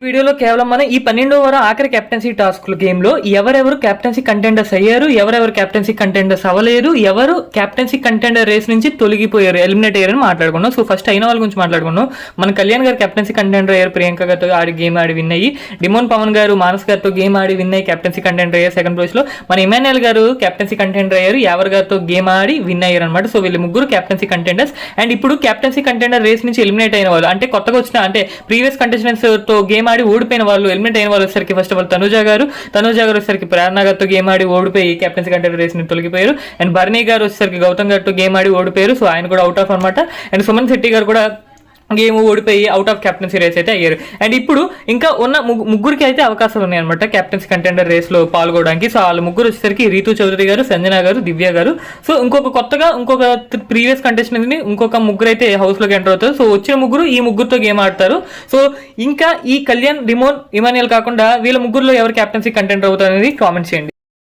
వీడియోలో కేవలం మనం ఈ 12వ వారం ఆఖరి కెప్టెన్సీ టాస్క్ల గేమ్ లో ఎవరెవరు కెప్టెన్సీ కంటెండర్స్ అయ్యారు, ఎవరెవరు కెప్టెన్సీ కంటెండర్స్ అవ్వలేదు, ఎవరు కెప్టెన్సీ కంటెండర్ రేస్ నుంచి తొలగిపోయారు, ఎలిమినేట్ అయ్యారని మాట్లాడుకున్నాం. సో ఫస్ట్ అయిన వాళ్ళ గురించి మాట్లాడుకున్నాం. మన కళ్యాణ్ గారు కెప్టెన్సీ కంటెండర్ అయ్యారు, ప్రియాంక గారితో ఆడి గేమ్ ఆడి విన్ అయ్యి. డిమోన్ పవన్ గారు మానస్ గారితో గేమ్ ఆడి విన్ అయ్యి కెప్టెన్సీ కంటెండర్ అయ్యారు సెకండ్ ప్లేస్ లో. మన ఇమాన్యుయల్ గారు కెప్టెన్సీ కంటెండర్ అయ్యారు, యావర్ గారితో గేమ్ ఆడి విన్ అయ్యారు అనమాట. సో వీళ్ళు ముగ్గురు కెప్టెన్సీ కంటెండర్స్. అండ్ ఇప్పుడు కెప్టెన్సీ కంటెండర్ రేస్ నుంచి ఎలిమినేట్ అయిన వాళ్ళు, అంటే కొత్తగా వచ్చిన అంటే ప్రీవియస్ కంటెస్టెంట్స్ తో గేమ్ ఆడి ఓడిపోయిన వాళ్ళు, ఎలిమినేట్ అయిన వాళ్ళు వచ్చేసరికి ఫస్ట్ ఆఫ్ ఆల్ తనుజ గారు వచ్చేసరికి ప్రేరణ గారితో గేమ్ ఆడి ఓడిపోయి కెప్టెన్సీ కంటెండర్ రేస్ నుంచి తొలగిపోయారు. అండ్ బర్నీ గారు వచ్చేసరికి గౌతమ్ గారితో గేమ్ ఆడి ఓడిపోయారు. సో ఆయన కూడా అవుట్ ఆఫ్ అనమాట. అండ్ సుమన్ శెట్టి గారు కూడా గేమ్ ఓడిపోయి అవుట్ ఆఫ్ కెప్టెన్సీ రేస్ అయితే అయ్యారు. అండ్ ఇప్పుడు ఇంకా ఉన్న ముగ్గురికి అయితే అవకాశాలు ఉన్నాయి అనమాట కెప్టెన్సీ కంటెండర్ రేస్ లో పాల్గొనడానికి. సో వాళ్ళ ముగ్గురు వచ్చేసరికి రీతు చౌదరి గారు, సంజన గారు, దివ్య గారు. సో ఇంకొక ప్రీవియస్ కంటెస్టెంట్ ని ఇంకొక ముగ్గురు అయితే హౌస్ లోకి ఎంటర్ అవుతారు. సో వచ్చిన ముగ్గురు ఈ ముగ్గురుతో గేమ్ ఆడతారు. సో ఇంకా ఈ కళ్యాణ్, డిమోన్, ఇమాన్యుయల్ కాకుండా వీళ్ళ ముగ్గురులో ఎవరు కెప్టెన్సీ కంటెండర్ అవుతారు అనేది కామెంట్ చేయండి.